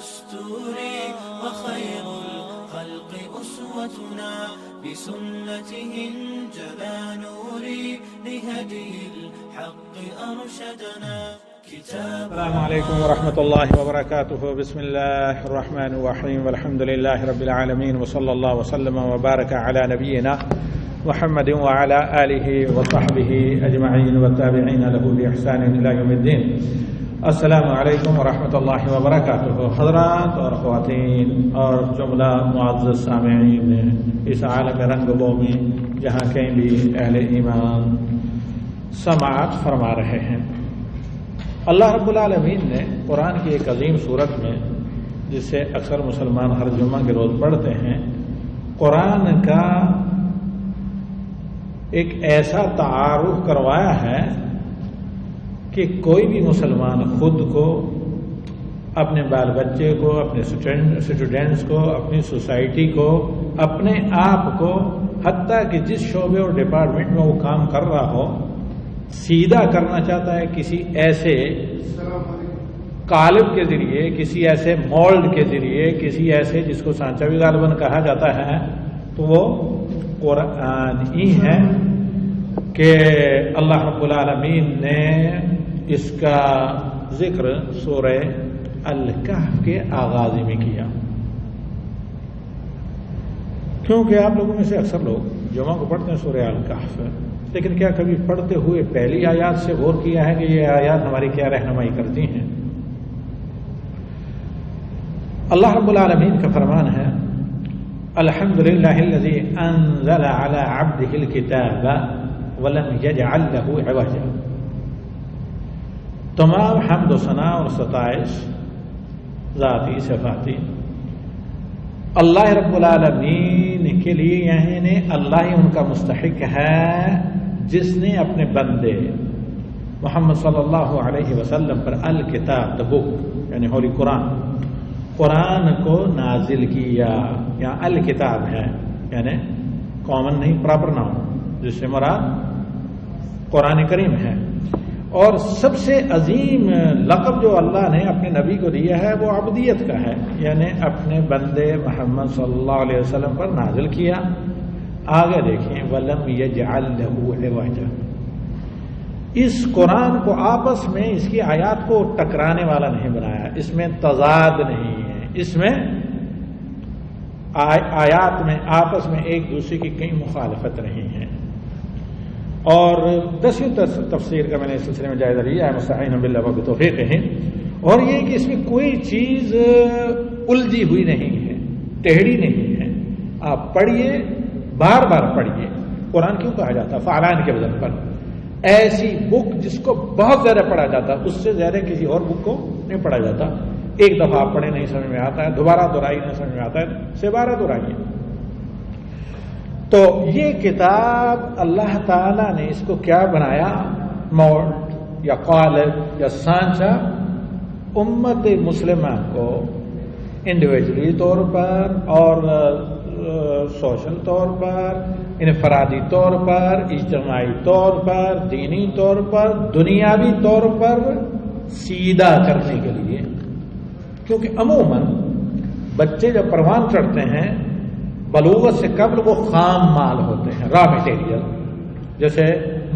دستوري وخير الخلق أسوتنا بسنته انجلى نوري لهدي الحق أرشدنا. السلام عليكم ورحمة الله وبركاته. بسم الله الرحمن الرحيم والحمد لله رب العالمين وصلى الله وسلم وبارك على نبينا محمد وعلى آله وصحبه أجمعين والتابعين له بإحسان إلى يوم الدين. السلام علیکم ورحمۃ اللہ وبرکاتہ. حضرات اور خواتین اور جملہ معزز سامعین اس عالم رنگ بو میں جہاں کہیں بھی اہل ایمان سماعت فرما رہے ہیں، اللہ رب العالمین نے قرآن کی ایک عظیم صورت میں جسے اکثر مسلمان ہر جمعہ کے روز پڑھتے ہیں، قرآن کا ایک ایسا تعارف کروایا ہے کہ کوئی بھی مسلمان خود کو، اپنے بال بچے کو، اپنے اسٹوڈنٹس کو، اپنی سوسائٹی کو، اپنے آپ کو، حتیٰ کہ جس شعبے اور ڈپارٹمنٹ میں وہ کام کر رہا ہو، سیدھا کرنا چاہتا ہے کسی ایسے قالب کے ذریعے، کسی ایسے مولڈ کے ذریعے، کسی ایسے جس کو سانچہ بھی غالباً کہا جاتا ہے، تو وہ قرآن ہی ہے کہ اللہ رب العالمین نے اس کا ذکر سورہ الکہف کے آغاز میں کیا. کیونکہ آپ لوگوں میں سے اکثر لوگ جمعہ کو پڑھتے ہیں سورہ الکہف، لیکن کیا کبھی پڑھتے ہوئے پہلی آیات سے غور کیا ہے کہ یہ آیات ہماری کیا رہنمائی کرتی ہیں؟ اللہ رب العالمین کا فرمان ہے، الحمدللہ الذی انزل علی عبدہ الکتاب ولم یجعل لہ عوجا. تمام حمد و ثناء اور ستائش ذاتی صفاتی اللہ رب العالمین کے لیے، یعنی اللہ ہی ان کا مستحق ہے جس نے اپنے بندے محمد صلی اللہ علیہ وسلم پر الکتاب دا بک یعنی ہولی قرآن کو نازل کیا. یا الکتاب ہے یعنی کامن نہیں، پراپر نام، جس سے مراد قرآن کریم ہے. اور سب سے عظیم لقب جو اللہ نے اپنے نبی کو دیا ہے وہ عبدیت کا ہے، یعنی اپنے بندے محمد صلی اللہ علیہ وسلم پر نازل کیا. آگے دیکھیں، وَلَمْ يَجْعَلْ لَهُ عِوَجًا. اس قرآن کو آپس میں اس کی آیات کو ٹکرانے والا نہیں بنایا، اس میں تضاد نہیں ہے، اس میں آیات میں آپس میں ایک دوسرے کی کئی مخالفت نہیں ہے. اور 10ویں تفسیر کا میں نے اس سلسلے میں جائزہ لیا ہے مستعین باللہ وبتوفیقہ، اور یہ کہ اس میں کوئی چیز الجھی ہوئی نہیں ہے، ٹیڑھی نہیں ہے. آپ پڑھیے، بار بار پڑھیے. قرآن کیوں کہا جاتا ہے فعلان کے وزن پر؟ ایسی بک جس کو بہت زیادہ پڑھا جاتا ہے، اس سے زیادہ کسی اور بک کو نہیں پڑھا جاتا. ایک دفعہ آپ پڑھے نہیں سمجھ میں آتا ہے، دوبارہ دہرائی نہیں سمجھ میں آتا ہے، سے بارہ دہرائیے. تو یہ کتاب اللہ تعالیٰ نے اس کو کیا بنایا؟ مولڈ یا قالب یا سانچہ امت مسلمہ کو انڈیویجولی طور پر اور سوشل طور پر، انفرادی طور پر، اجتماعی طور پر، دینی طور پر، دنیاوی طور پر سیدھا کرنے کے لیے. کیونکہ عموماً بچے جب پروان چڑھتے ہیں بلوغت سے قبل وہ خام مال ہوتے ہیں، را مٹیریل، جیسے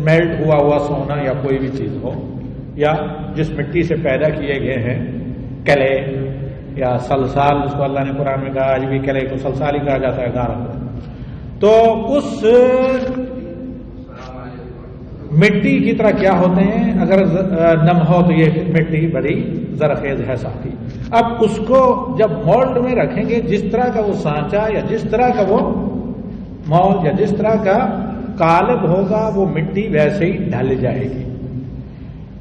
میلٹ ہوا سونا یا کوئی بھی چیز ہو، یا جس مٹی سے پیدا کیے گئے ہیں، کلے یا سلسال، جس کو اللہ نے قرآن میں کہا، آج بھی کلے کو سلسال ہی کہا جاتا ہے گارا کو. تو اس مٹی کی طرح کیا ہوتے ہیں، اگر نم ہو تو یہ مٹی بڑی زرخیز ہے ساتھی. اب اس کو جب مولڈ میں رکھیں گے، جس طرح کا وہ سانچہ یا جس طرح کا وہ مولڈ یا جس طرح کا قالب ہوگا، وہ مٹی ویسے ہی ڈھل جائے گی.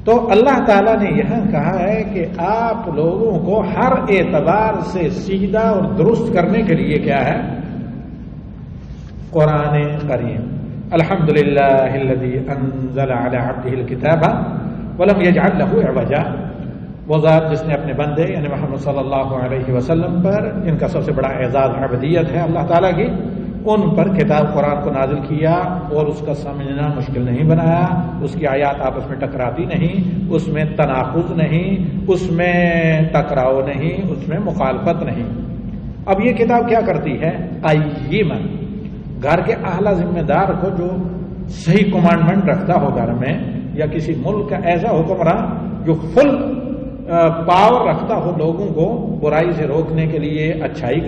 تو اللہ تعالیٰ نے یہاں کہا ہے کہ آپ لوگوں کو ہر اعتبار سے سیدھا اور درست کرنے کے لیے کیا ہے؟ قرآن کریم. الحمدللہ الذی انزل علی عبدہ الکتاب ولم یجعل لہ عوجا. وہ ذات جس نے اپنے بندے یعنی محمد صلی اللہ علیہ وسلم پر، ان کا سب سے بڑا اعزاز عبدیت ہے اللہ تعالیٰ کی، ان پر کتاب قرآن کو نازل کیا اور اس کا سمجھنا مشکل نہیں بنایا، اس کی آیات آپس میں ٹکراتی نہیں، اس میں تناقض نہیں، اس میں ٹکراؤ نہیں، اس میں مخالفت نہیں۔ اب یہ کتاب کیا کرتی ہے؟ قیما، گھر کے اعلیٰ ذمہ دار کو جو صحیح کمانڈمنٹ رکھتا ہو گھر میں، یا کسی ملک کا ایسا حکمراں جو فل پاور رکھتا ہو لوگوں کو برائی سے روکنے کے لیے، اچھائی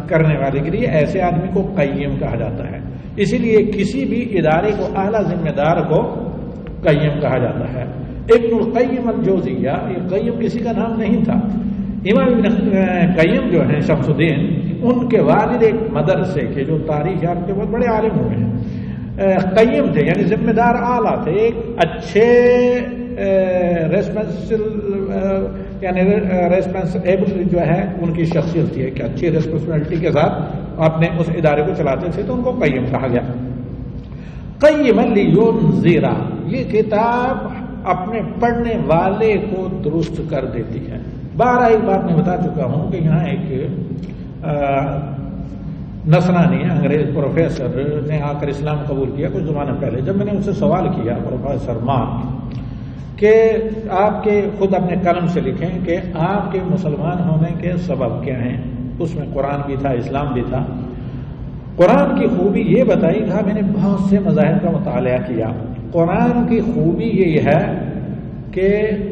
کرنے والے کے لیے، ایسے آدمی کو قیم کہا جاتا ہے۔ اسی لیے کسی بھی ادارے کو اعلیٰ ذمہ دار کو قیم کہا جاتا ہے۔ ابن القیم الجوزیہ، یہ قیم کسی کا نام نہیں تھا، امام ابن قیم جو ہیں شمس الدین، ان کے والد ایک مدرسے کے جو تاریخ یار کے بہت بڑے عالم ہوئے ہیں، قیم تھے، یعنی ذمہ دار اعلیٰ تھے، ایک اچھے ریسپانسیبل جو ہے ان کی شخصیت تھی کہ اچھی ریسپانسبلٹی کے ساتھ اپنے اس ادارے کو چلاتے تھے، تو ان کو قیم کہا گیا۔ قیما لینذر، یہ کتاب اپنے پڑھنے والے کو درست کر دیتی ہے۔ ایک بات میں بتا چکا ہوں کہ یہاں ایک نصرانی انگریز پروفیسر نے آ کر اسلام قبول کیا کچھ زمانے پہلے۔ جب میں نے ان سے سوال کیا، پروفیسر مارک، کہ آپ کے خود اپنے قلم سے لکھیں کہ آپ کے مسلمان ہونے کے سبب کیا ہیں، اس میں قرآن بھی تھا، اسلام بھی تھا۔ قرآن کی خوبی یہ بتائی، کہا میں نے بہت سے مذاہب کا مطالعہ کیا، قرآن کی خوبی یہ ہے کہ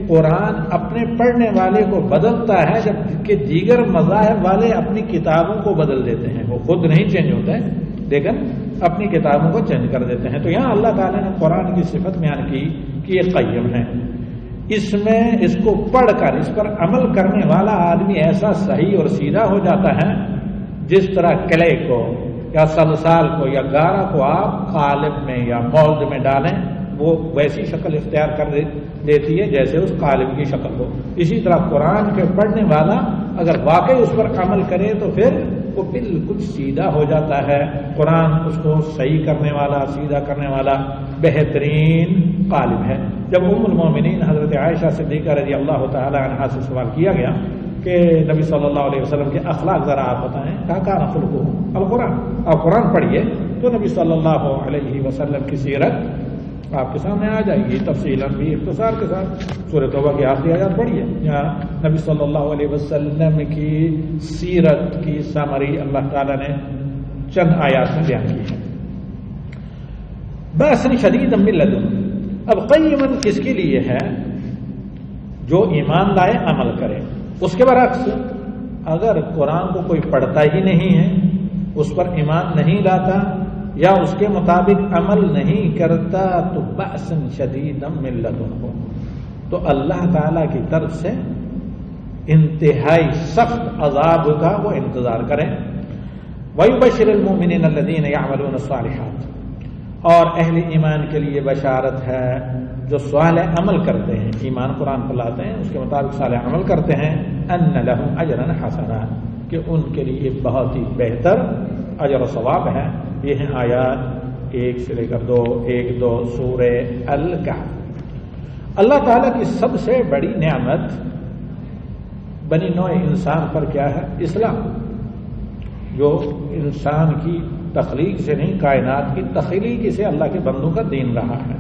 قرآن اپنے پڑھنے والے کو بدلتا ہے، جبکہ دیگر مذاہب والے اپنی کتابوں کو بدل دیتے ہیں، وہ خود نہیں چینج ہوتے ہیں لیکن اپنی کتابوں کو چینج کر دیتے ہیں۔ تو یہاں اللہ تعالیٰ نے قرآن کی صفت بیان کی کہ یہ قیم ہے، اس میں اس کو پڑھ کر اس پر عمل کرنے والا آدمی ایسا صحیح اور سیدھا ہو جاتا ہے جس طرح کلے کو یا سلسال کو یا گارا کو آپ قالب میں یا مولد میں ڈالیں، وہ ویسی شکل اختیار کر دیتی ہے جیسے اس قالب کی شکل ہو۔ اسی طرح قرآن کے پڑھنے والا اگر واقعی اس پر عمل کرے تو پھر وہ بالکل سیدھا ہو جاتا ہے، قرآن اس کو صحیح کرنے والا، سیدھا کرنے والا بہترین قالب ہے۔ جب ام المومنین حضرت عائشہ صدیقہ رضی اللہ تعالی عنہا سے سوال کیا گیا کہ نبی صلی اللہ علیہ وسلم کے اخلاق ذرا آپ بتائیں، کہا کان خلقہ القرآن، آپ قرآن پڑھیے تو نبی صلی اللہ علیہ وسلم کی سیرت آپ کے سامنے آ جائے گی، تفصیلاً بھی اختصار کے ساتھ۔ سورہ توبہ کی آخری آیات پڑھیے، یہاں نبی صلی اللہ علیہ وسلم کی سیرت کی سمری اللہ تعالیٰ نے چند آیات میں بیان کی ہے۔ بأسً شدیدًا من لدنہ، اب قیماً کس کے لیے ہے؟ جو ایمان لائے، عمل کرے۔ اس کے برعکس اگر قرآن کو کوئی پڑھتا ہی نہیں ہے، اس پر ایمان نہیں لاتا یا اس کے مطابق عمل نہیں کرتا، تو بأسً شدیدًا من لدنہ، تو اللہ تعالی کی طرف سے انتہائی سخت عذاب کا وہ انتظار کریں۔ وَيُبَشِّرُ الْمُؤْمِنِينَ الَّذِينَ يَعْمَلُونَ الصَّالِحَاتِ، اور اہل ایمان کے لیے بشارت ہے جو صالح عمل کرتے ہیں، ایمان قرآن پر لاتے ہیں، اس کے مطابق صالح عمل کرتے ہیں، أَنَّ لَهُمْ أَجْرًا حَسَنًا، کہ ان کے لیے بہت ہی بہتر اجر و ثواب ہے۔ یہ ہیں آیات 1 سے لے کر 1-2 سورہ الکہف۔ اللہ تعالیٰ کی سب سے بڑی نعمت بنی نوع انسان پر کیا ہے؟ اسلام، جو انسان کی تخلیق سے نہیں، کائنات کی تخلیق سے اللہ کے بندوں کا دین رہا ہے۔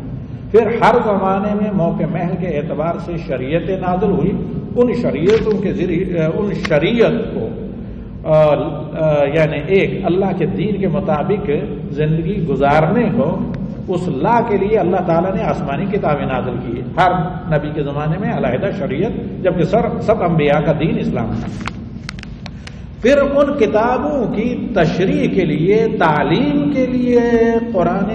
پھر ہر زمانے میں موقع محل کے اعتبار سے شریعت نازل ہوئی، ان شریعتوں کے ذریعے ان شریعت کو یعنی ایک اللہ کے دین کے مطابق زندگی گزارنے کو، اس لا کے لیے اللہ تعالیٰ نے آسمانی کتابیں نازل کی، ہر نبی کے زمانے میں علیحدہ شریعت، جبکہ سب انبیاء کا دین اسلام ہے۔ پھر ان کتابوں کی تشریح کے لیے، تعلیم کے لیے قرآن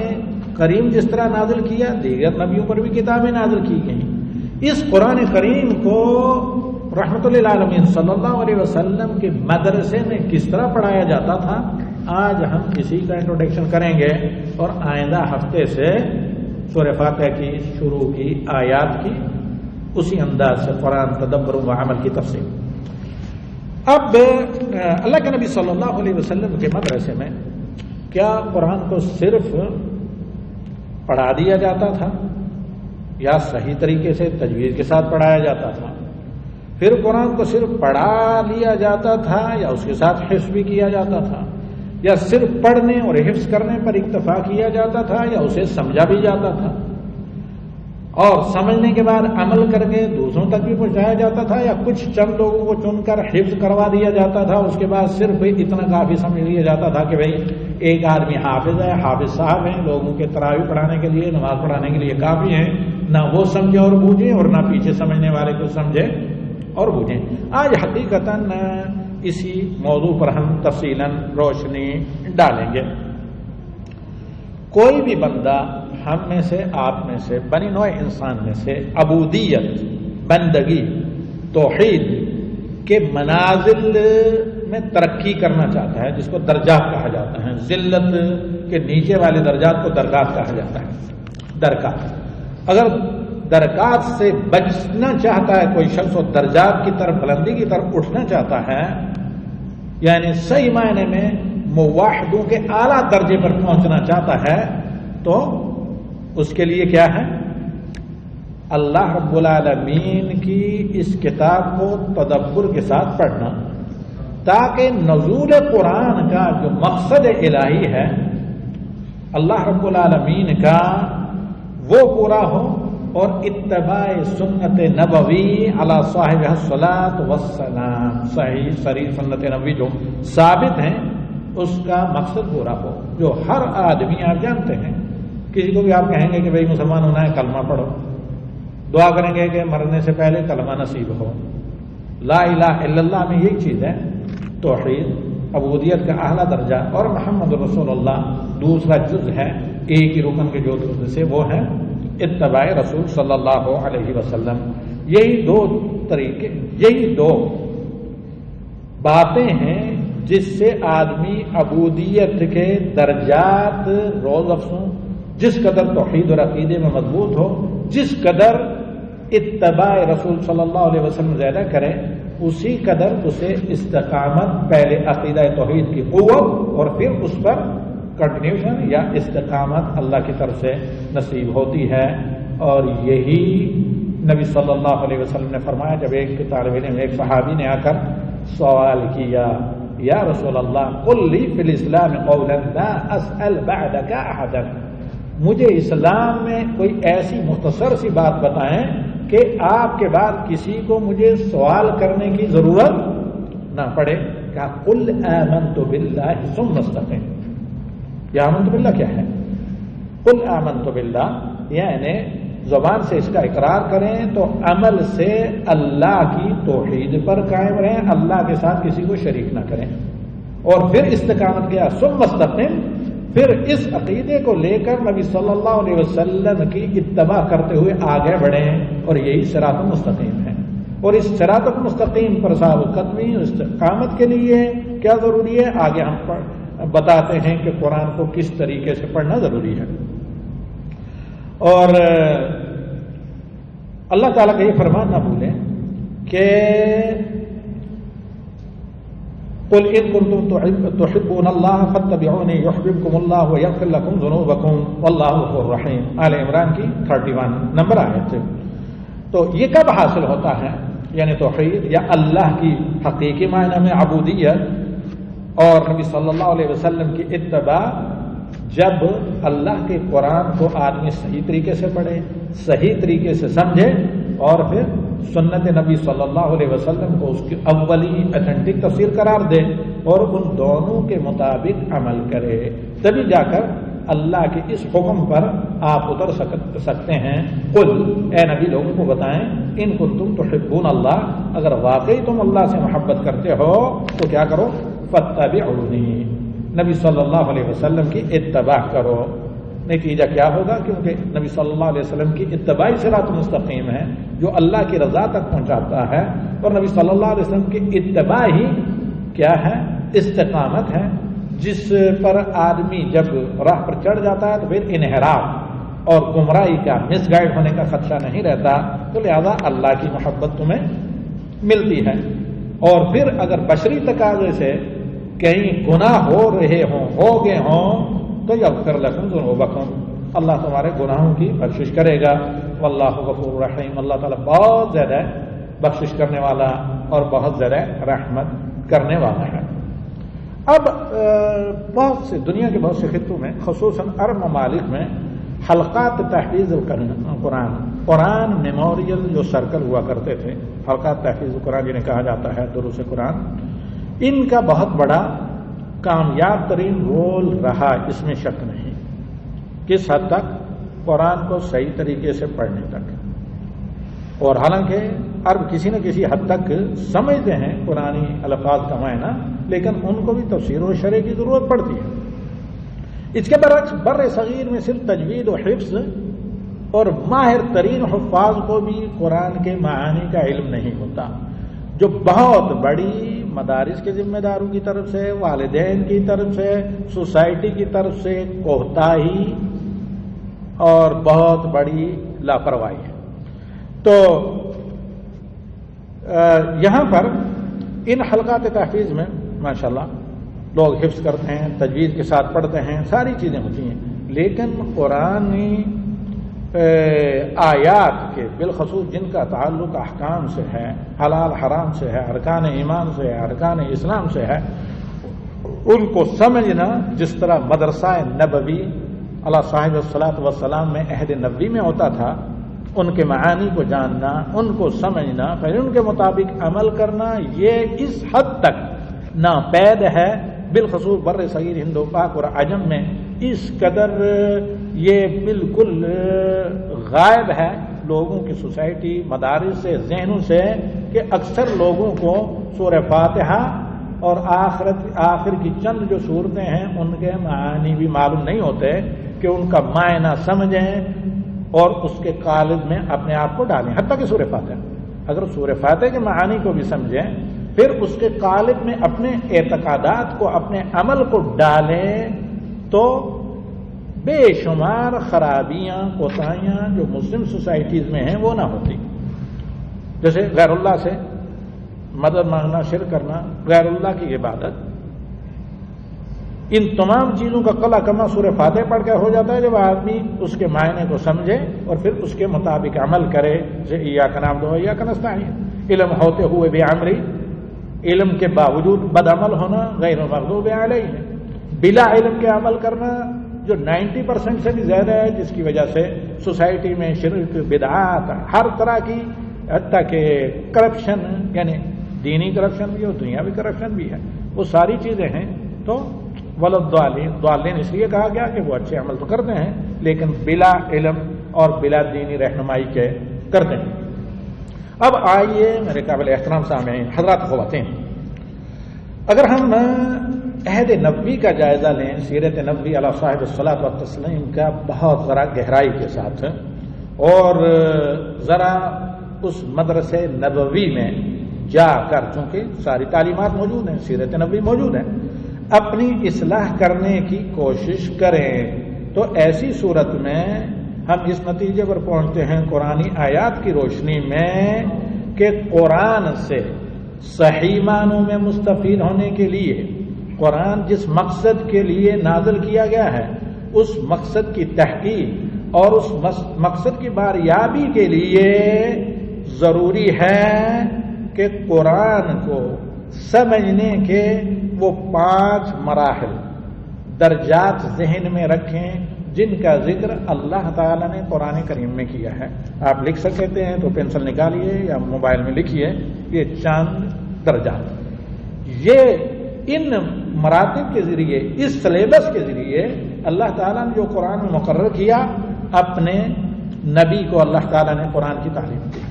کریم جس طرح نازل کیا، دیگر نبیوں پر بھی کتابیں نازل کی گئیں۔ اس قرآن کریم کو رحمت للعالمین صلی اللہ علیہ وسلم کے مدرسے میں کس طرح پڑھایا جاتا تھا، آج ہم اسی کا انٹروڈکشن کریں گے، اور آئندہ ہفتے سے سورہ فاتحہ کی شروع کی آیات کی اسی انداز سے قرآن تدبر و عمل کی تفصیل۔ اب اللہ کے نبی صلی اللہ علیہ وسلم کے مدرسے میں کیا قرآن کو صرف پڑھا دیا جاتا تھا، یا صحیح طریقے سے تجوید کے ساتھ پڑھایا جاتا تھا؟ پھر قرآن کو صرف پڑھا لیا جاتا تھا یا اس کے ساتھ حفظ بھی کیا جاتا تھا؟ یا صرف پڑھنے اور حفظ کرنے پر اکتفا کیا جاتا تھا یا اسے سمجھا بھی جاتا تھا اور سمجھنے کے بعد عمل کر کے دوسروں تک بھی پہنچایا جاتا تھا یا کچھ چند لوگوں کو چن کر حفظ کروا دیا جاتا تھا، اس کے بعد صرف اتنا کافی سمجھ لیا جاتا تھا کہ بھئی ایک آدمی حافظ ہے، حافظ صاحب ہیں، لوگوں کے تراویح پڑھانے کے لیے، نماز پڑھانے کے لیے کافی ہیں، نہ وہ سمجھے اور بوجھیں اور نہ پیچھے سمجھنے والے کو سمجھے اور بوجھیں۔ آج حقیقتاً اسی موضوع پر ہم تفصیلاً روشنی ڈالیں گے۔ کوئی بھی بندہ ہم میں سے، آپ میں سے، بنی نوع انسان میں سے عبودیت، بندگی، توحید کے منازل میں ترقی کرنا چاہتا ہے، جس کو درجات کہا جاتا ہے، ذلت کے نیچے والے درجات کو درکات کہا جاتا ہے، درکات۔ اگر درکات سے بچنا چاہتا ہے کوئی شخص اور درجات کی طرف، بلندی کی طرف اٹھنا چاہتا ہے، یعنی صحیح معنی میں موحدوں کے اعلیٰ درجے پر پہنچنا چاہتا ہے، تو اس کے لیے کیا ہے؟ اللہ رب العالمین کی اس کتاب کو تدبر کے ساتھ پڑھنا، تاکہ نزول قرآن کا جو مقصد الہی ہے اللہ رب العالمین کا وہ پورا ہو اور اتباع سنت نبوی علی صاحبہ الصلاۃ والسلام، صحیح صریح سنت نبوی جو ثابت ہیں اس کا مقصد پورا ہو۔ جو ہر آدمی، آپ جانتے ہیں، کسی کو بھی آپ کہیں گے کہ بھئی مسلمان ہونا ہے کلمہ پڑھو، دعا کریں گے کہ مرنے سے پہلے کلمہ نصیب ہو۔ لا الہ الا اللہ میں یہی چیز ہے، توحید، عبودیت کا اعلیٰ درجہ، اور محمد رسول اللہ دوسرا جز ہے ایک ہی رکن کے جو سے، وہ ہے اتباع رسول صلی اللہ علیہ وسلم۔ یہی دو طریقے، یہی دو باتیں ہیں جس سے آدمی عبودیت کے درجات روز افزوں، جس قدر توحید اور عقیدے میں مضبوط ہو، جس قدر اتباع رسول صلی اللہ علیہ وسلم زیادہ کرے، اسی قدر اسے استقامت، پہلے عقیدہ توحید کی قوت اور پھر اس پر کنٹینیوشن یا استقامت اللہ کی طرف سے نصیب ہوتی ہے۔ اور یہی نبی صلی اللہ علیہ وسلم نے فرمایا، جب ایک طالب علم، ایک صحابی نے آ کر سوال کیا، یا رسول اللہ قل لی فی الاسلام قولا لا اسأل بعدک احدا، مجھے اسلام میں کوئی ایسی مختصر سی بات بتائیں کہ آپ کے بعد کسی کو مجھے سوال کرنے کی ضرورت نہ پڑے۔ کہا قل آمنت باللہ ثم استقم۔ یہ آمنت باللہ کیا ہے؟ قل آمنت باللہ یعنی زبان سے اس کا اقرار کریں تو عمل سے اللہ کی توحید پر قائم رہیں، اللہ کے ساتھ کسی کو شریک نہ کریں، اور پھر استقامت کیا، ثم استقم، پھر اس عقیدے کو لے کر نبی صلی اللہ علیہ وسلم کی اتباع کرتے ہوئے آگے بڑھیں، اور یہی صراط المستقیم ہے۔ اور اس صراط المستقیم پر ثابت قدمی استقامت کے لیے کیا ضروری ہے، آگے ہم بتاتے ہیں کہ قرآن کو کس طریقے سے پڑھنا ضروری ہے۔ اور اللہ تعالیٰ کا یہ فرمان نہ بھولیں کہ قل ان کنتم تحبون اللہ فاتبعونی یحببکم اللہ ویغفر لکم ذنوبکم واللہ غفور رحیم، آل عمران کی 31 نمبر آیت سے۔ تو یہ کب حاصل ہوتا ہے؟ یعنی توحید یا اللہ کی حقیقی معنی میں عبودیت اور نبی صلی اللہ علیہ وسلم کی اتباع، جب اللہ کے قرآن کو آدمی صحیح طریقے سے پڑھے، صحیح طریقے سے سمجھے، اور پھر سنت نبی صلی اللہ علیہ وسلم کو اس کی اولی اتھینٹک تفسیر قرار دے اور ان دونوں کے مطابق عمل کرے، تبھی جا کر اللہ کے اس حکم پر آپ اتر سکتے ہیں۔ قل، اے نبی لوگوں کو بتائیں، ان کنتم تحبون اللہ، اگر واقعی تم اللہ سے محبت کرتے ہو تو کیا کرو، فاتبعونی، نبی صلی اللہ علیہ وسلم کی اتباع کرو۔ نتیجہ کیا ہوگا؟ کیونکہ نبی صلی اللہ علیہ وسلم کی اتباعی صراط مستقیم ہے جو اللہ کی رضا تک پہنچاتا ہے، اور نبی صلی اللہ علیہ وسلم کی اتباع ہی کیا ہے؟ استقامت ہے، جس پر آدمی جب راہ پر چڑھ جاتا ہے تو پھر انحراف اور گمراہی کا، مس گائیڈ ہونے کا خدشہ نہیں رہتا، تو لہذا اللہ کی محبت تمہیں ملتی ہے۔ اور پھر اگر بشری تقاضے سے کہیں گناہ ہو رہے ہوں، ہو گئے ہوں، تو یغفر لکم ذنوبکم، اللہ تمہارے گناہوں کی بخشش کرے گا، واللہ غفور رحیم، اللہ تعالیٰ بہت زیادہ بخشش کرنے والا اور بہت زیادہ رحمت کرنے والا ہے۔ اب بہت سے دنیا کے بہت سے خطوں میں خصوصاً عرب ممالک میں حلقات تحفیظ قرآن میموریل جو سرکل ہوا کرتے تھے، حلقات تحفیظ قرآن جنہیں کہا جاتا ہے دروس قرآن، ان کا بہت بڑا کامیاب ترین رول رہا، اس میں شک نہیں۔ کس حد تک؟ قرآن کو صحیح طریقے سے پڑھنے تک۔ اور حالانکہ عرب کسی نہ کسی حد تک سمجھتے ہیں قرآنی الفاظ کا معنی، لیکن ان کو بھی تفسیر و شرح کی ضرورت پڑتی ہے۔ اس کے برعکس بر صغیر میں صرف تجوید و حفظ اور ماہر ترین حفاظ کو بھی قرآن کے معانی کا علم نہیں ہوتا، جو بہت بڑی مدارس کے ذمہ داروں کی طرف سے، والدین کی طرف سے، سوسائٹی کی طرف سے کوتاہی اور بہت بڑی لاپرواہی ہے۔ تو یہاں پر ان حلقات تحفیظ میں ماشاءاللہ لوگ حفظ کرتے ہیں، تجوید کے ساتھ پڑھتے ہیں، ساری چیزیں ہوتی ہیں، لیکن قرآنی آیات کے بالخصوص جن کا تعلق احکام سے ہے، حلال حرام سے ہے، ارکان ایمان سے ہے، ارکان اسلام سے ہے، ان کو سمجھنا جس طرح مدرسہ نبوی علی صاحب الصلاۃ والسلام میں عہد نبوی میں ہوتا تھا، ان کے معانی کو جاننا، ان کو سمجھنا، پھر ان کے مطابق عمل کرنا، یہ اس حد تک ناپید ہے، بالخصوص بر صغیر ہند و پاک اور عجم میں اس قدر یہ بالکل غائب ہے لوگوں کی سوسائٹی، مدارس سے، ذہنوں سے، کہ اکثر لوگوں کو سورہ فاتحہ اور آخر کی چند جو صورتیں ہیں ان کے معانی بھی معلوم نہیں ہوتے کہ ان کا معنی سمجھیں اور اس کے قالب میں اپنے آپ کو ڈالیں۔ حتیٰ کہ سورہ فاتحہ، اگر سورہ فاتحہ کے معانی کو بھی سمجھیں، پھر اس کے قالب میں اپنے اعتقادات کو، اپنے عمل کو ڈالیں، تو بے شمار خرابیاں، کوتاہیاں جو مسلم سوسائٹیز میں ہیں وہ نہ ہوتی۔ جیسے غیر اللہ سے مدد مانگنا، شرک کرنا، غیر اللہ کی عبادت، ان تمام چیزوں کا قلع کما سورہ فاتحہ پڑھ کے ہو جاتا ہے جب آدمی اس کے معنی کو سمجھے اور پھر اس کے مطابق عمل کرے۔ جیسے ایاک نعبد و ایاک نستعین، علم ہوتے ہوئے بھی عملی، علم کے باوجود بد عمل ہونا، غیر المغضوب علیہم، بلا علم کے عمل کرنا جو 90% سے بھی زیادہ ہے، جس کی وجہ سے سوسائٹی میں شرک، بدعات، ہر طرح کی، حتیٰ کہ کرپشن، یعنی دینی کرپشن بھی اور دنیاوی کرپشن بھی ہے، وہ ساری چیزیں ہیں۔ تو ولضالین اس لیے کہا گیا کہ وہ اچھے عمل تو کرتے ہیں لیکن بلا علم اور بلا دینی رہنمائی کے کرتے ہیں۔ اب آئیے میرے قابل احترام سامعین، حضرات خواتین، اگر ہم عہد نبوی کا جائزہ لیں، سیرت نبوی علی صاحب الصلاۃ والتسلیم کا بہت ذرا گہرائی کے ساتھ، اور ذرا اس مدرسے نبوی میں جا کر، چونکہ ساری تعلیمات موجود ہیں، سیرت نبوی موجود ہے، اپنی اصلاح کرنے کی کوشش کریں، تو ایسی صورت میں ہم اس نتیجے پر پہنچتے ہیں قرآنی آیات کی روشنی میں کہ قرآن سے صحیح معنوں میں مستفید ہونے کے لیے، قرآن جس مقصد کے لیے نازل کیا گیا ہے، اس مقصد کی تحقیق اور اس مقصد کی باریابی کے لیے ضروری ہے کہ قرآن کو سمجھنے کے وہ 5 مراحل، درجات ذہن میں رکھیں، جن کا ذکر اللہ تعالیٰ نے قرآن کریم میں کیا ہے۔ آپ لکھ سکتے ہیں تو پینسل نکالیے یا موبائل میں لکھیے، یہ چند درجات، یہ ان مراتب کے ذریعے، اس سلیبس کے ذریعے اللہ تعالیٰ نے جو قرآن میں مقرر کیا، اپنے نبی کو اللہ تعالیٰ نے قرآن کی تعلیم دی۔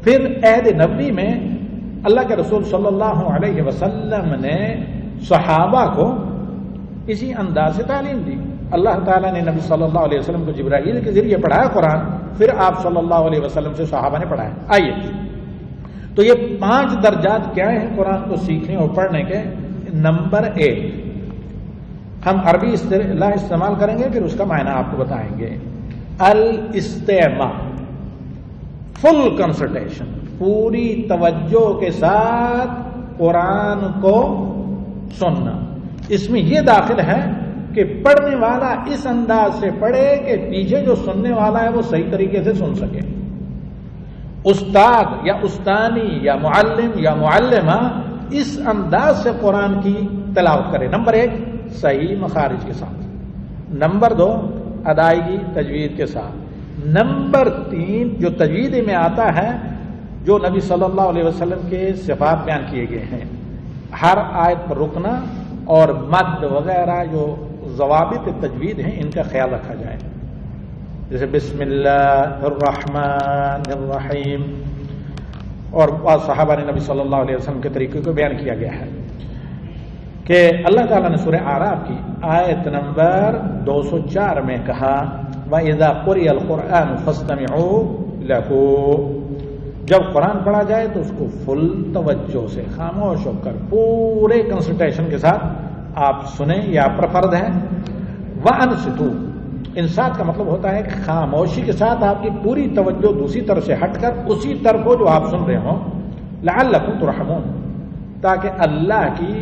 پھر عہد نبوی میں اللہ کے رسول صلی اللہ علیہ وسلم نے صحابہ کو اسی انداز سے تعلیم دی۔ اللہ تعالیٰ نے نبی صلی اللہ علیہ وسلم کو جبرائیل کے ذریعے پڑھایا قرآن، پھر آپ صلی اللہ علیہ وسلم سے صحابہ نے پڑھایا۔ آئیے، تو یہ 5 درجات کیا ہیں قرآن کو سیکھنے اور پڑھنے کے؟ نمبر 1، ہم عربی اصطلاح استعمال کریں گے، پھر اس کا معنی آپ کو بتائیں گے۔ الاستماع، فل کنسنٹریشن، پوری توجہ کے ساتھ قرآن کو سننا۔ اس میں یہ داخل ہے کہ پڑھنے والا اس انداز سے پڑھے کہ پیچھے جو سننے والا ہے وہ صحیح طریقے سے سن سکے۔ استاد یا استانی یا معلم یا معلمہ اس انداز سے قرآن کی تلاوت کرے. نمبر 1 صحیح مخارج کے ساتھ، نمبر 2 ادائیگی تجوید کے ساتھ، نمبر 3 جو تجوید میں آتا ہے جو نبی صلی اللہ علیہ وسلم کے صفات بیان کیے گئے ہیں، ہر آیت پر رکنا اور مد وغیرہ جو ضوابط تجوید ہیں ان کا خیال رکھا جائے. جیسے بسم اللہ الرحمن الرحیم، اور بعض صحابہ نے نبی صلی اللہ علیہ وسلم کے طریقے کو بیان کیا گیا ہے کہ اللہ تعالیٰ نے سورہ اعراف کی آیت نمبر 204 میں کہا وَإِذَا قُرِئَ الْقُرْآنُ فَاسْتَمِعُوا لَهُ، جب قرآن پڑھا جائے تو اس کو فل توجہ سے خاموش ہو کر پورے کنسنٹریشن کے ساتھ آپ سنیں، یہ آپ پر فرض ہے. وَأَنصِتُوا، انصات کا مطلب ہوتا ہے کہ خاموشی کے ساتھ آپ کی پوری توجہ دوسری طرف سے ہٹ کر اسی طرف ہو جو آپ سن رہے ہوں. لعلکم ترحمون، تاکہ اللہ کی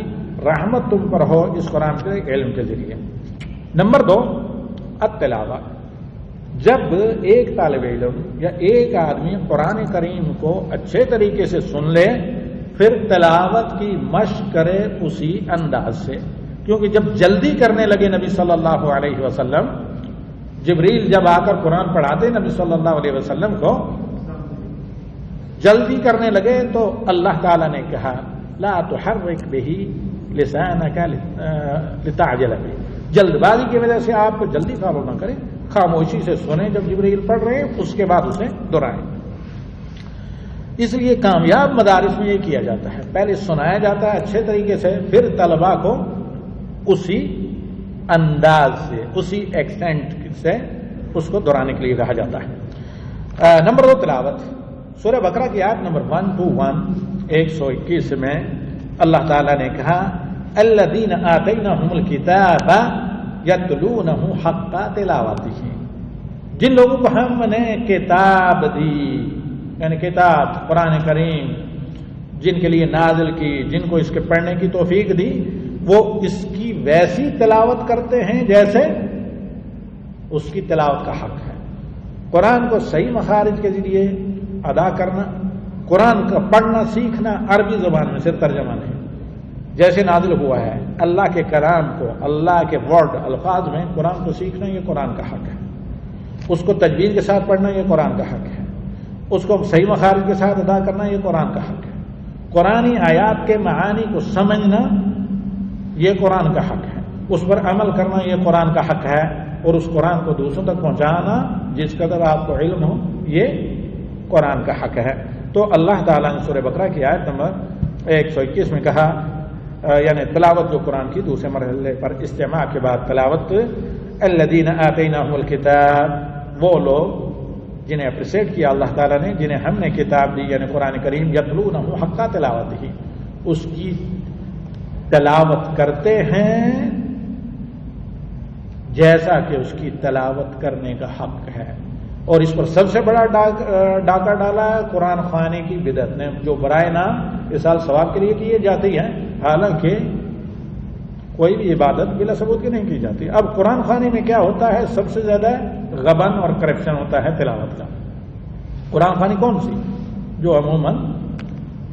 رحمت تم پر ہو اس قرآن کے علم کے ذریعے. نمبر 2 التلاوہ، جب ایک طالب علم یا ایک آدمی قرآن کریم کو اچھے طریقے سے سن لے پھر تلاوت کی مشق کرے اسی انداز سے، کیونکہ جب جلدی کرنے لگے نبی صلی اللہ علیہ وسلم، جبریل جب آ کر قرآن پڑھاتے نبی صلی اللہ علیہ وسلم کو جلدی کرنے لگے تو اللہ تعالیٰ نے کہا لا تحرک بہ لسانک لتعجل بہ، جلد بازی کی وجہ سے آپ جلدی فالو نہ کریں، خاموشی سے سنیں جب جبریل پڑھ رہے ہیں، اس کے بعد اسے دہرائیں. اس لیے کامیاب مدارس میں یہ کیا جاتا ہے، پہلے سنایا جاتا ہے اچھے طریقے سے، پھر طلباء کو اسی انداز سے اسی ایکسٹینٹ سے اس کو دہرانے کے لیے کہا جاتا ہے. نمبر 2 تلاوت، سورہ بقرہ کی آیت نمبر 121 میں اللہ تعالیٰ نے کہا الذین آتیناہم الکتاب یتلونہ حق تلاوتہ، جن لوگوں کو ہم نے کتاب دی، یعنی کتاب قرآن کریم جن کے لیے نازل کی، جن کو اس کے پڑھنے کی توفیق دی، وہ اس کی ویسی تلاوت کرتے ہیں جیسے اس کی تلاوت کا حق ہے. قرآن کو صحیح مخارج کے ذریعے ادا کرنا، قرآن کا پڑھنا سیکھنا عربی زبان میں صرف ترجمہ نہیں، جیسے نازل ہوا ہے اللہ کے کلام کو اللہ کے ورڈ الفاظ میں قرآن کو سیکھنا یہ قرآن کا حق ہے، اس کو تجوید کے ساتھ پڑھنا یہ قرآن کا حق ہے، اس کو صحیح مخارج کے ساتھ ادا کرنا یہ قرآن کا حق ہے، قرآنی آیات کے معانی کو سمجھنا یہ قرآن کا حق ہے، اس پر عمل کرنا یہ قرآن کا حق ہے، اور اس قرآن کو دوسروں تک پہنچانا جس قدر آپ کو علم ہو یہ قرآن کا حق ہے. تو اللہ تعالیٰ نے سورہ بقرہ کی آیت نمبر 121 میں کہا، یعنی تلاوت جو قرآن کی دوسرے مرحلے پر استماع کے بعد تلاوت، الذین آتیناہم الکتاب، وہ لوگ جنہیں اپریسیٹ کیا اللہ تعالیٰ نے، جنہیں ہم نے کتاب دی یعنی قرآن کریم، یتلونہ حق تلاوتہ، اس کی تلاوت کرتے ہیں جیسا کہ اس کی تلاوت کرنے کا حق ہے. اور اس پر سب سے بڑا ڈاکہ ڈالا ہے قرآن خوانی کی بدعت نے، جو برائے نام اصال ثواب کے لیے کیے جاتی ہیں، حالانکہ کوئی بھی عبادت بلا ثبوت کی نہیں کی جاتی. اب قرآن خوانی میں کیا ہوتا ہے؟ سب سے زیادہ غبن اور کرپشن ہوتا ہے تلاوت کا. قرآن خوانی کون سی؟ جو عموماً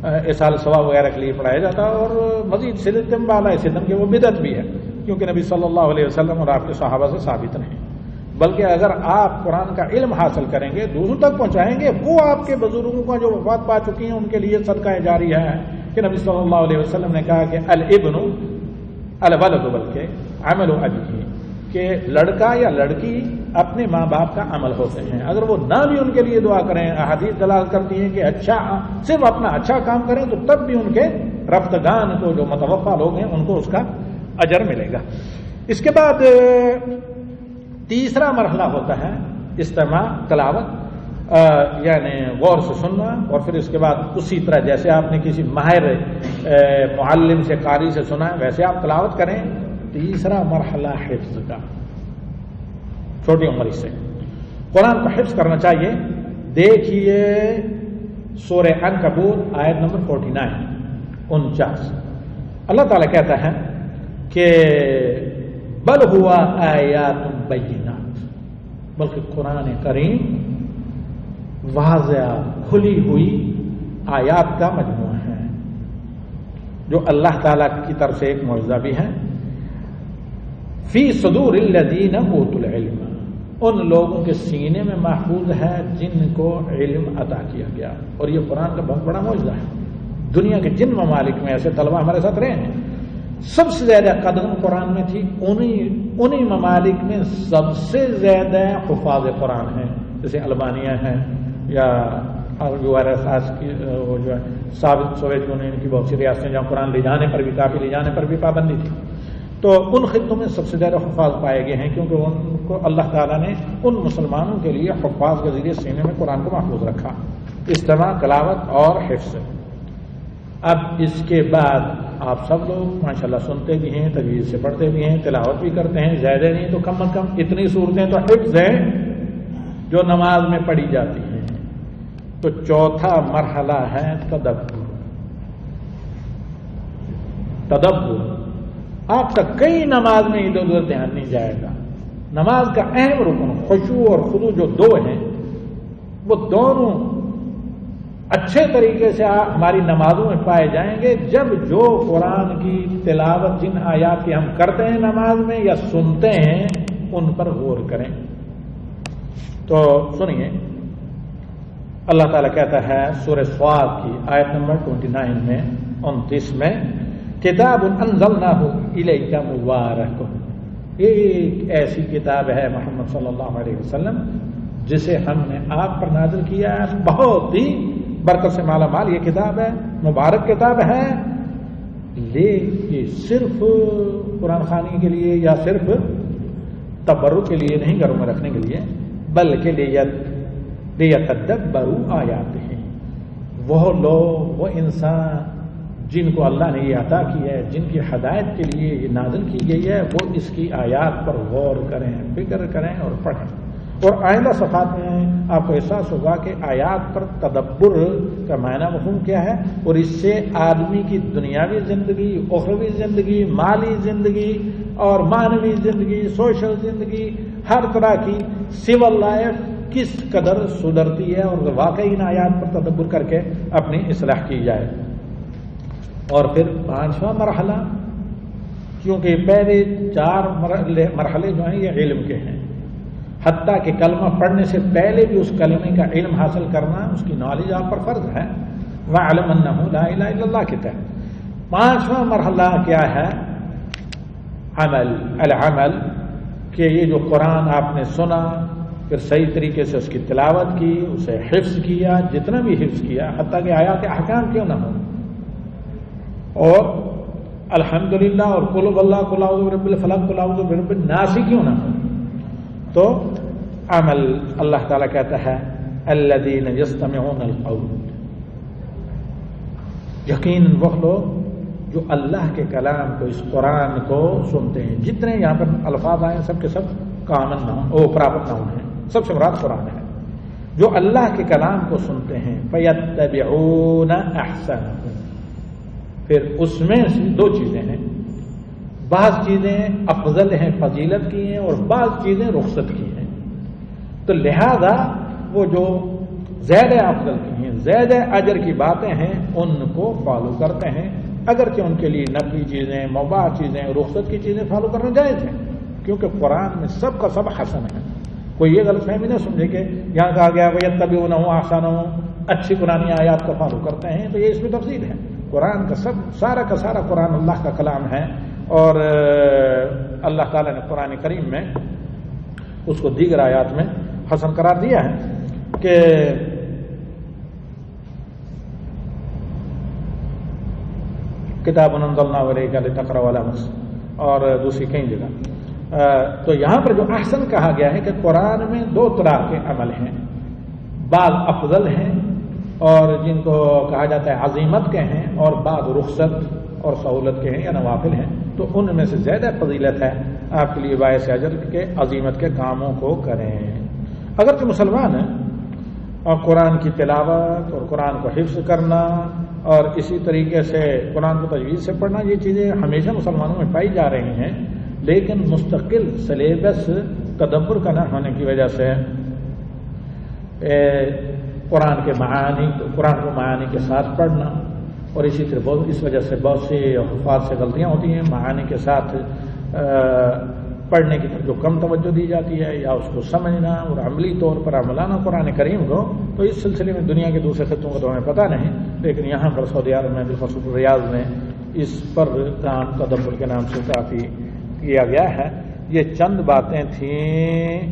اصال ثواب وغیرہ کے لیے پڑھایا جاتا ہے، اور مزید سدم بالا سدم کے وہ بدعت بھی ہے، کیونکہ نبی صلی اللہ علیہ وسلم اور آپ کے صحابہ سے ثابت نہیں. بلکہ اگر آپ قرآن کا علم حاصل کریں گے، دوسروں تک پہنچائیں گے، وہ آپ کے بزرگوں کا جو وفات پا چکی ہیں ان کے لیے صدقہ جاریہ ہے کہ نبی صلی اللہ علیہ وسلم نے کہا کہ الابن الولد بلکہ عمل ابیہ، کہ لڑکا یا لڑکی اپنے ماں باپ کا عمل ہوتے ہیں. اگر وہ نہ بھی ان کے لیے دعا کریں، احادیث دلالت کرتی ہیں کہ اچھا صرف اپنا اچھا کام کریں تو تب بھی ان کے رفتگان کو جو متوفا لوگ ہیں ان کو اس کا اجر ملے گا. اس کے بعد تیسرا مرحلہ ہوتا ہے استماع تلاوت، یعنی غور سے سننا، اور پھر اس کے بعد اسی طرح جیسے آپ نے کسی ماہر معلم سے قاری سے سنا ویسے آپ تلاوت کریں. تیسرا مرحلہ حفظ کا، چھوٹی عمر سے قرآن کو حفظ کرنا چاہیے. دیکھیے سورہ عنکبوت آیت نمبر 49 اللہ تعالیٰ کہتا ہے کہ بل ہوا آیات بینات، بلکہ قرآن کریم واضح کھلی ہوئی آیات کا مجموعہ ہے جو اللہ تعالیٰ کی طرف سے ایک معجزہ بھی ہے، فی صدور الذین اوتوا العلم، ان لوگوں کے سینے میں محفوظ ہے جن کو علم عطا کیا گیا. اور یہ قرآن کا بہت بڑا معجزہ ہے. دنیا کے جن ممالک میں ایسے طلبہ ہمارے ساتھ رہے ہیں، سب سے زیادہ قدر قرآن میں تھی، انہی ممالک میں سب سے زیادہ حفاظ قرآن ہیں، جیسے البانیہ ہے یا جو ہے سابق سوویت یونین کی بہت سی ریاستیں جہاں قرآن لے جانے پر بھی، کافی لے جانے پر بھی پابندی تھی. تو ان خطوں میں سب سے زیادہ حفاظ پائے گئے ہیں، کیونکہ ان کو اللہ تعالیٰ نے ان مسلمانوں کے لیے حفاظ کے ذریعے سینے میں قرآن کو محفوظ رکھا، استماع، تلاوت اور حفظ. اب اس کے بعد آپ سب لوگ ماشاءاللہ سنتے بھی ہیں، تجوید سے پڑھتے بھی ہیں، تلاوت بھی کرتے ہیں، زیادہ نہیں تو کم از کم اتنی صورتیں تو حفظ ہیں جو نماز میں پڑھی جاتی ہیں. تو چوتھا مرحلہ ہے تدبر. آپ تک کئی نماز میں ادھر ادھر دھیان نہیں جائے گا. نماز کا اہم رکن خشوع اور خضوع جو دو ہیں، وہ دونوں اچھے طریقے سے ہماری نمازوں میں پائے جائیں گے جب جو قرآن کی تلاوت جن آیات کی ہم کرتے ہیں نماز میں یا سنتے ہیں ان پر غور کریں. تو سنیے، اللہ تعالیٰ کہتا ہے سورہ صاد کی آیت نمبر 29 میں 29 میں، کتاب انزلناہ الیک مبارک، ایک ایسی کتاب ہے محمد صلی اللہ علیہ وسلم جسے ہم نے آپ پر نازل کیا ہے، بہت ہی برکت سے مالا مال یہ کتاب ہے، مبارک کتاب ہے. لیکن صرف قرآن خوانی کے لیے یا صرف تبرک کے لیے نہیں، گھروں میں رکھنے کے لیے، بلکہ لیتدبروا آیاتہ، وہ لوگ، وہ انسان جن کو اللہ نے یہ عطا کی ہے، جن کی ہدایت کے لیے یہ نازل کی گئی ہے، وہ اس کی آیات پر غور کریں، فکر کریں اور پڑھیں. اور آئندہ صفحات میں آپ کو احساس ہوگا کہ آیات پر تدبر کا معنی مفہوم کیا ہے، اور اس سے آدمی کی دنیاوی زندگی، اخروی زندگی، مالی زندگی اور معنوی زندگی، سوشل زندگی، ہر طرح کی سول لائف کس قدر سدھرتی ہے، اور واقعی ان آیات پر تدبر کر کے اپنی اصلاح کی جائے. اور پھر پانچواں مرحلہ، کیونکہ پہلے 4 مرحلے جو ہیں یہ علم کے ہیں، حتیٰ کہ کلمہ پڑھنے سے پہلے بھی اس کلمے کا علم حاصل کرنا، اس کی نالج آپ پر فرض ہے. وَاعْلَمْ أَنَّهُ لَا إِلَهَ إِلَّا اللَّهُ کے تحت 5واں مرحلہ کیا ہے؟ العمل، کہ یہ جو قرآن آپ نے سنا، پھر صحیح طریقے سے اس کی تلاوت کی، اسے حفظ کیا، جتنا بھی حفظ کیا، حتیٰ کہ آیات احکام کیوں نہ ہو، اور الحمدللہ اور قل هو اللہ، قل اعوذ برب الفلق، قل اعوذ برب الناس کیوں نہ ہو. تو عمل، اللہ تعالیٰ کہتا ہے الذین یستمعون القول، یقیناً وہ لوگ جو اللہ کے کلام کو، اس قرآن کو سنتے ہیں. جتنے یہاں پر الفاظ آئے سب کے سب کامن نام او پراپت نام ہیں، سب سے مراد قرآن ہے. جو اللہ کے کلام کو سنتے ہیں فیتبعون احسنہ، پھر اس میں سے 2 چیزیں ہیں، بعض چیزیں افضل ہیں، فضیلت کی ہیں، اور بعض چیزیں رخصت کی ہیں. تو لہذا وہ جو زیادہ افضل کی ہیں، زیادہ اجر کی باتیں ہیں، ان کو فالو کرتے ہیں، اگرچہ ان کے لیے نفلی چیزیں، مباح چیزیں، رخصت کی چیزیں فالو کرنا جائز ہیں، کیونکہ قرآن میں سب کا سب حسن ہے. کوئی یہ غلط فہمی نہ سمجھے کہ یہاں کہا گیا وَيَتَّبِعُونَ أَحْسَنَهُ، اچھی قرآنی آیات کو فالو کرتے ہیں، تو یہ اس میں تفصیل ہے. قرآن کا سارا کا سارا قرآن اللہ کا کلام ہے، اور اللہ تعالیٰ نے قرآن کریم میں اس کو دیگر آیات میں حسن قرار دیا ہے کہ کتاب انزلناہ الیک لتقرأہ علی مکث، اور دوسری کئی جگہ. تو یہاں پر جو احسن کہا گیا ہے کہ قرآن میں 2 طرح کے عمل ہیں، بعض افضل ہیں اور جن کو کہا جاتا ہے عظیمت کے ہیں، اور بعض رخصت اور سہولت کے ہیں یا نوافل ہیں. تو ان میں سے زیادہ فضیلت ہے آپ کے لیے باعث اجر کے عظیمت کے کاموں کو کریں. اگرچہ مسلمان ہیں، اور قرآن کی تلاوت اور قرآن کو حفظ کرنا اور اسی طریقے سے قرآن کو تجوید سے پڑھنا، یہ چیزیں ہمیشہ مسلمانوں میں پائی جا رہی ہیں، لیکن مستقل سلیبس تدبر کا نہ ہونے کی وجہ سے قرآن کے معانی، قرآن کو معانی کے ساتھ پڑھنا، اور اسی طرح اس وجہ سے بہت سے حفاظ سے غلطیاں ہوتی ہیں، معانی کے ساتھ پڑھنے کی طرف جو کم توجہ دی جاتی ہے یا اس کو سمجھنا اور عملی طور پر عملانہ قرآن کریم کو، تو اس سلسلے میں دنیا کے دوسرے خطوں کو تو ہمیں پتہ نہیں، لیکن یہاں پر سعودی عرب میں بالخصوص ریاض میں اس پر کام تدبر کے نام سے کافی کیا گیا ہے۔ یہ چند باتیں تھیں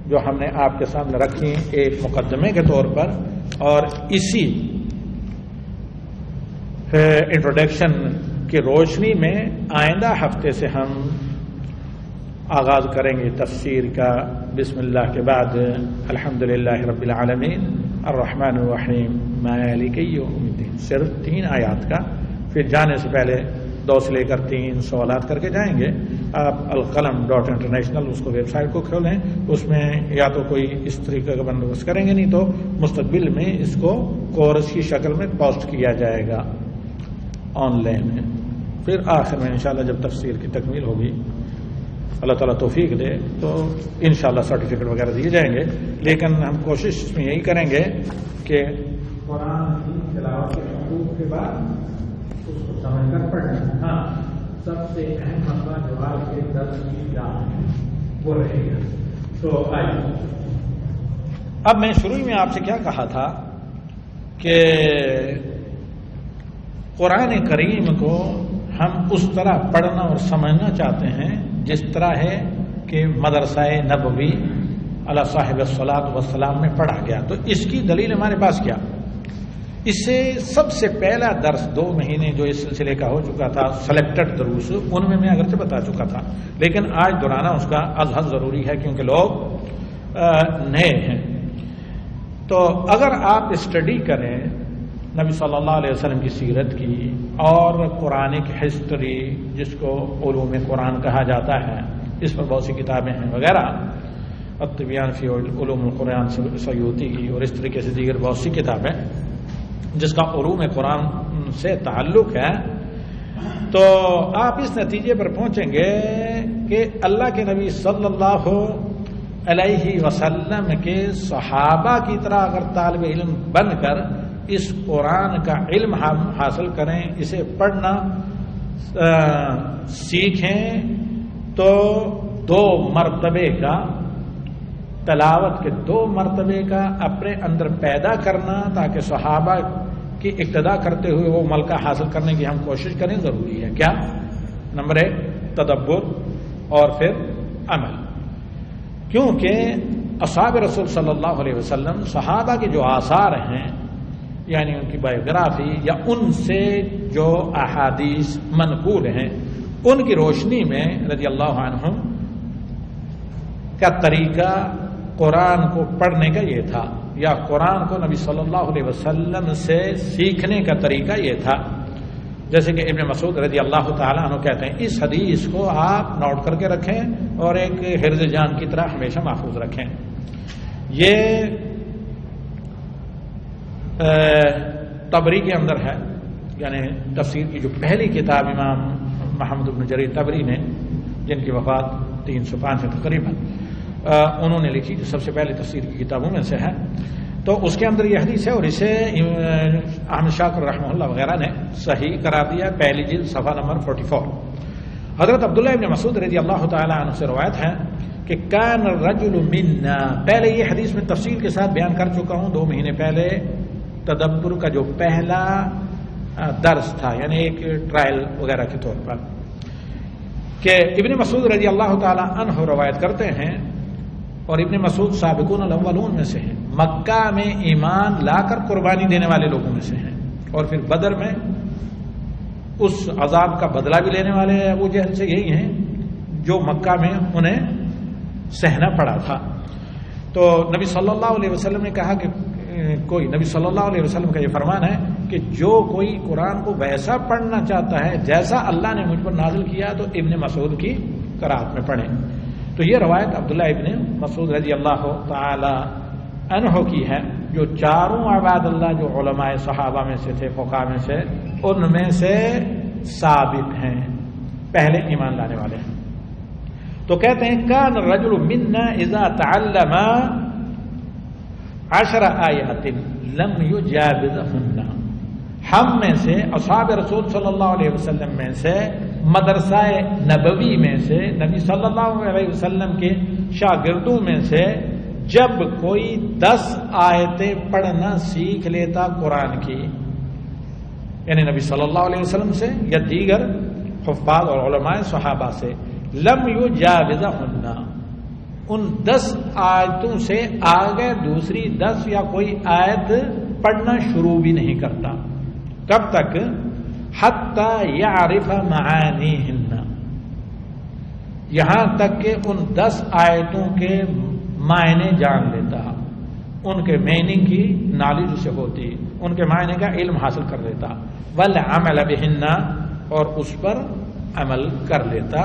جو ہم نے آپ کے سامنے رکھی ایک مقدمے کے طور پر، اور اسی انٹروڈکشن کی روشنی میں آئندہ ہفتے سے ہم آغاز کریں گے تفسیر کا۔ بسم اللہ کے بعد الحمدللہ رب العالمین الرحمن الرحیم مالک یوم الدین، صرف 3 آیات کا۔ پھر جانے سے پہلے 2 سے لے کر 3 سوالات کر کے جائیں گے۔ آپ القلم.international اس کو ویب سائٹ کو کھولیں، اس میں یا تو کوئی اس طریقے کا بندوبست کریں گے، نہیں تو مستقبل میں اس کو کورس کی شکل میں پوسٹ کیا جائے گا آن لائن۔ پھر آخر میں انشاءاللہ جب تفسیر کی تکمیل ہوگی، اللہ تعالیٰ توفیق دے، تو انشاءاللہ سرٹیفکیٹ وغیرہ دیے جائیں گے۔ لیکن ہم کوشش میں یہی کریں گے کہ قرآن کی تلاوت کے حقوق کے بعد اس کو سمجھ کر پڑھنا۔ ہاں، سب سے اہم مسئلہ جواب کے درس کی جان وہ رہے گا۔ تو آئیے، اب میں شروع میں آپ سے کیا کہا تھا کہ قرآن کریم کو ہم اس طرح پڑھنا اور سمجھنا چاہتے ہیں جس طرح ہے کہ مدرسہ نبوی علی صاحب الصلاۃ والسلام میں پڑھا گیا۔ تو اس کی دلیل ہمارے پاس کیا؟ اس سے سب سے پہلا درس 2 مہینے جو اس سلسلے کا ہو چکا تھا، سلیکٹڈ دروس، ان میں اگرچہ بتا چکا تھا، لیکن آج دہرانا اس کا ازحد ضروری ہے کیونکہ لوگ نئے ہیں۔ تو اگر آپ اسٹڈی کریں نبی صلی اللہ علیہ وسلم کی سیرت کی اور قرآنک ہسٹری جس کو علوم قرآن کہا جاتا ہے، اس پر بہت سی کتابیں ہیں وغیرہ، الطبیان فی علوم القرآن سیوطی کی، اور اس طریقے سے دیگر بہت سی کتابیں جس کا علوم قرآن سے تعلق ہے، تو آپ اس نتیجے پر پہنچیں گے کہ اللہ کے نبی صلی اللہ علیہ وسلم کے صحابہ کی طرح اگر طالب علم بن کر اس قرآن کا علم ہم حاصل کریں، اسے پڑھنا سیکھیں، تو 2 مرتبے کا تلاوت کے 2 مرتبے کا اپنے اندر پیدا کرنا، تاکہ صحابہ کی اقتدا کرتے ہوئے وہ ملکہ حاصل کرنے کی ہم کوشش کریں، ضروری ہے۔ کیا؟ نمبر 1 تدبر، اور پھر عمل، کیونکہ اصحاب رسول صلی اللہ علیہ وسلم، صحابہ کے جو آثار ہیں، یعنی ان کی بایوگرافی یا ان سے جو احادیث منقول ہیں، ان کی روشنی میں رضی اللہ عنہم کا طریقہ قرآن کو پڑھنے کا یہ تھا، یا قرآن کو نبی صلی اللہ علیہ وسلم سے سیکھنے کا طریقہ یہ تھا۔ جیسے کہ ابن مسعود رضی اللہ تعالیٰ عنہ کہتے ہیں، اس حدیث کو آپ نوٹ کر کے رکھیں اور ایک حرز جان کی طرح ہمیشہ محفوظ رکھیں۔ یہ طبری کے اندر ہے، یعنی تفسیر کی جو پہلی کتاب امام محمد بن جریر طبری نے، جن کی وفات 305 میں تقریباً انہوں نے لکھی، جو سب سے پہلے تفسیر کی کتابوں میں سے ہے، تو اس کے اندر یہ حدیث ہے، اور اسے احمد شاکر رحمہ اللہ وغیرہ نے صحیح قرار دیا، پہلی جلد صفحہ نمبر 44۔ حضرت عبداللہ ابن مسعود رضی اللہ تعالی عنہ سے روایت ہے کہ کان الرجل منا، پہلے یہ حدیث میں تفصیل کے ساتھ بیان کر چکا ہوں 2 مہینے پہلے، تدبر کا جو پہلا درس تھا، یعنی ایک ٹرائل وغیرہ کے طور پر، کہ ابن مسعود رضی اللہ تعالی عنہ روایت کرتے ہیں، اور ابن مسعود سابقون الاولون میں سے ہیں، مکہ میں ایمان لا کر قربانی دینے والے لوگوں میں سے ہیں، اور پھر بدر میں اس عذاب کا بدلہ بھی لینے والے ابو جہل سے یہی ہیں جو مکہ میں انہیں سہنا پڑا تھا۔ تو نبی صلی اللہ علیہ وسلم نے کہا کہ نبی صلی اللہ علیہ وسلم کا یہ فرمان ہے کہ جو کوئی قرآن کو ویسا پڑھنا چاہتا ہے جیسا اللہ نے مجھ پر نازل کیا، تو ابن مسعود کی قرأت میں پڑھیں۔ تو یہ روایت عبداللہ ابن مسعود رضی اللہ تعالی عنہ کی ہے، جو 4 عباد اللہ جو علماء صحابہ میں سے تھے، فقہاء میں سے، ان میں سے ثابت ہیں، پہلے ایمان لانے والے ہیں۔ تو کہتے ہیں کان الرجل منا اذا تعلم 10 آیات لم یجاوزهن ہم میں سے اصحاب رسول صلی اللہ علیہ وسلم میں سے مدرسہ نبوی میں سے نبی صلی اللہ علیہ وسلم کے شاگردوں میں سے جب کوئی 10 آیتیں پڑھنا سیکھ لیتا قرآن کی، یعنی نبی صلی اللہ علیہ وسلم سے یا دیگر حفاظ اور علماء صحابہ سے، لم یجاوزہن، ان 10 آیتوں سے آگے دوسری 10 یا کوئی آیت پڑھنا شروع بھی نہیں کرتا، کب تک؟ حتی یعرف معانیہن، یہاں تک کہ ان 10 آیتوں کے معنی جان لیتا، ان کے میننگ کی نالج سے ہوتی، ان کے معنی کا علم حاصل کر لیتا، والعمل بہن، اور اس پر عمل کر لیتا۔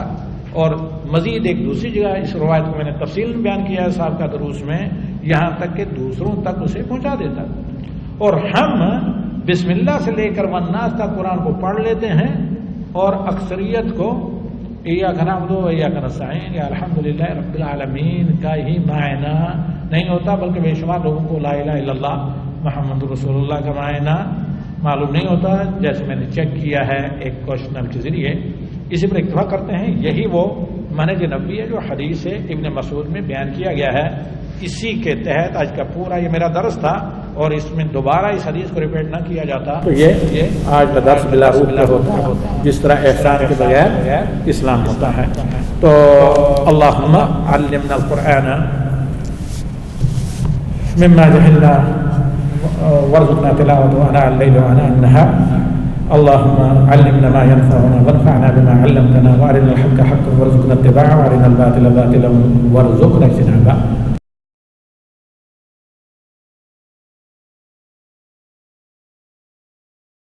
اور مزید ایک دوسری جگہ اس روایت کو میں نے تفصیل بیان کیا ہے صاحب کا دروس میں، یہاں تک کہ دوسروں تک اسے پہنچا دیتا۔ اور ہم بسم اللہ سے لے کر والناس تک قرآن کو پڑھ لیتے ہیں، اور اکثریت کو ایاک نعبد و ایاک نستعین یا الحمدللہ رب العالمین کا ہی معنی نہیں ہوتا، بلکہ بے شمار لوگوں کو لا الہ الا اللہ محمد رسول اللہ کا معنی معلوم نہیں ہوتا، جیسے میں نے چیک کیا ہے ایک کوشچنر کے ذریعے۔ اسی پر اکتفا کرتے ہیں، یہی وہ منہج نبوی ہے جو حدیث ابن مسعود میں بیان کیا گیا ہے۔ اسی کے تحت آج کا پورا یہ میرا درس تھا، اور اس میں دوبارہ اس حدیث کو ریپیٹ نہ کیا جاتا تو یہ آج کا درس بلا روح کا ہوتا، جس طرح احسان کے بغیر اسلام ہوتا ہے۔ تو اللہم علمنا القرآن مما جہلنا وارزقنا تلاوته آناء الليل وآناء النهار، اللهم علمنا ما ينفعنا وانفعنا بما علمتنا، وارنا الحق حقا وارزقنا اتباعه، وارنا الباطل باطلا وارزقنا اجتنابه۔